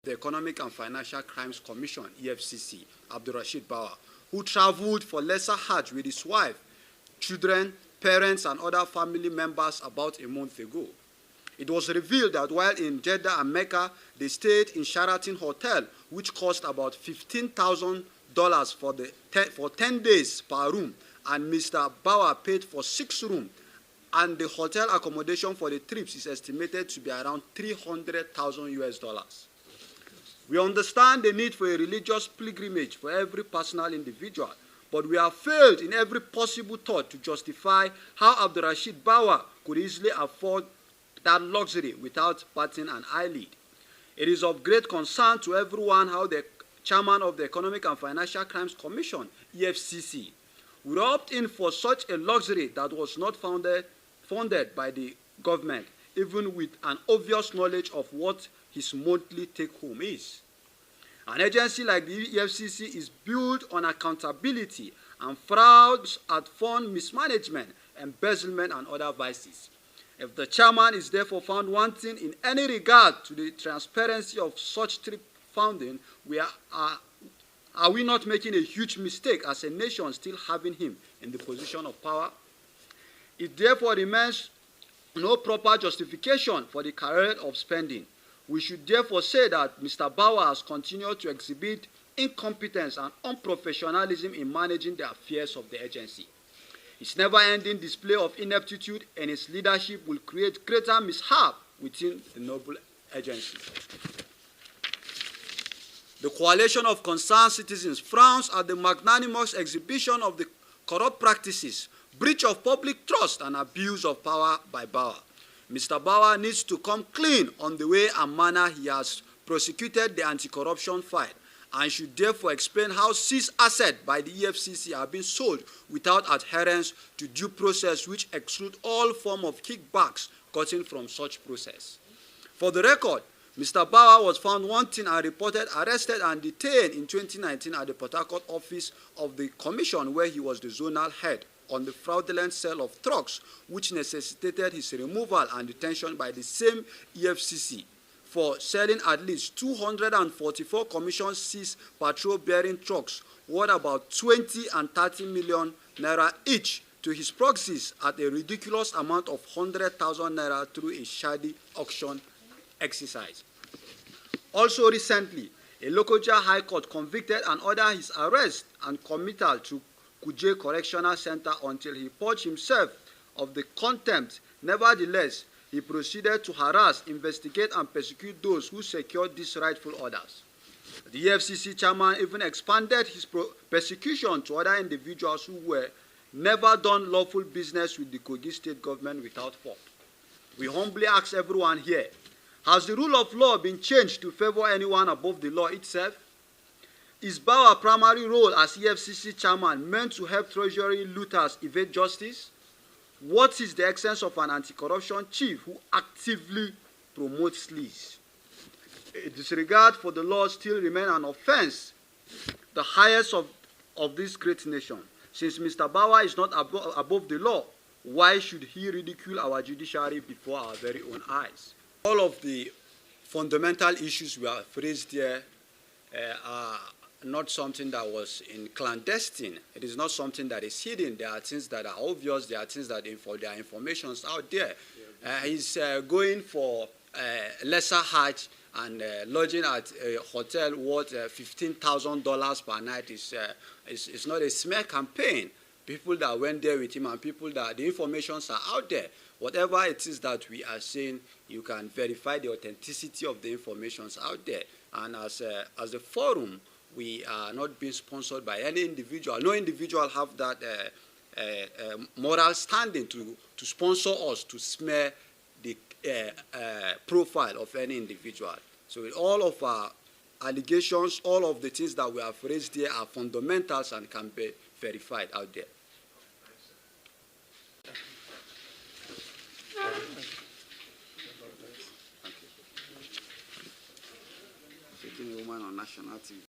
the Economic and Financial Crimes Commission, EFCC, Abdurrashid Bawa, who traveled for lesser Hajj with his wife, children, parents, and other family members about a month ago. It was revealed that while in Jeddah and Mecca, they stayed in Sheraton Hotel, which cost about $15,000 for 10 days per room, and Mr. Bawa paid for 6 rooms, and the hotel accommodation for the trips is estimated to be around $300,000. We understand the need for a religious pilgrimage for every personal individual, but we have failed in every possible thought to justify how Abdurrashid Bawa could easily afford that luxury without batting an eyelid. It is of great concern to everyone how the chairman of the Economic and Financial Crimes Commission, EFCC, would opt in for such a luxury that was not funded by the government, even with an obvious knowledge of what his monthly take-home is. An agency like the EFCC is built on accountability and frauds at fund mismanagement, embezzlement, and other vices. If the chairman is therefore found wanting in any regard to the transparency of such trip funding, are we not making a huge mistake as a nation still having him in the position of power? It therefore remains no proper justification for the career of spending. We should therefore say that Mr. Bawa has continued to exhibit incompetence and unprofessionalism in managing the affairs of the agency. His never-ending display of ineptitude and his leadership will create greater mishap within the noble agency. The Coalition of Concerned Citizens frowns at the magnanimous exhibition of the corrupt practices, breach of public trust, and abuse of power by Bawa. Mr. Bawa needs to come clean on the way and manner he has prosecuted the anti-corruption fight, and should therefore explain how seized assets by the EFCC are being sold without adherence to due process, which exclude all forms of kickbacks gotten from such process. For the record, Mr. Bawa was found wanting and reported arrested and detained in 2019 at the Port Harcourt office of the Commission, where he was the zonal head, on the fraudulent sale of trucks, which necessitated his removal and detention by the same EFCC for selling at least 244 commission-seized patrol-bearing trucks worth about 20 and 30 million naira each to his proxies at a ridiculous amount of 100,000 naira through a shady auction exercise. Also recently, a Lokoja High Court convicted and ordered his arrest and committal to Kuje Correctional Center until he purged himself of the contempt. Nevertheless, he proceeded to harass, investigate, and persecute those who secured these rightful orders. The EFCC chairman even expanded his persecution to other individuals who were never done lawful business with the Kogi state government without fault. We humbly ask everyone here, has the rule of law been changed to favor anyone above the law itself? Is Bawa's primary role as EFCC chairman meant to help treasury looters evade justice? What is the essence of an anti-corruption chief who actively promotes sleaze? A disregard for the law still remains an offense, the highest of this great nation. Since Mr. Bawa is not above the law, why should he ridicule our judiciary before our very own eyes? All of the fundamental issues we have raised here are not something that was in clandestine. It is not something that is hidden. There are things that are obvious. There are things that there are informations out there. He's going for lesser Hajj and lodging at a hotel worth $15,000 per night is not a smear campaign. People that went there with him and people that the informations are out there. Whatever it is that we are saying, you can verify the authenticity of the informations out there. And as a forum, we are not being sponsored by any individual. No individual have that moral standing to sponsor us to smear the profile of any individual. So all of our allegations, all of the things that we have raised here are fundamentals and can be verified out there. Taking a woman on national TV.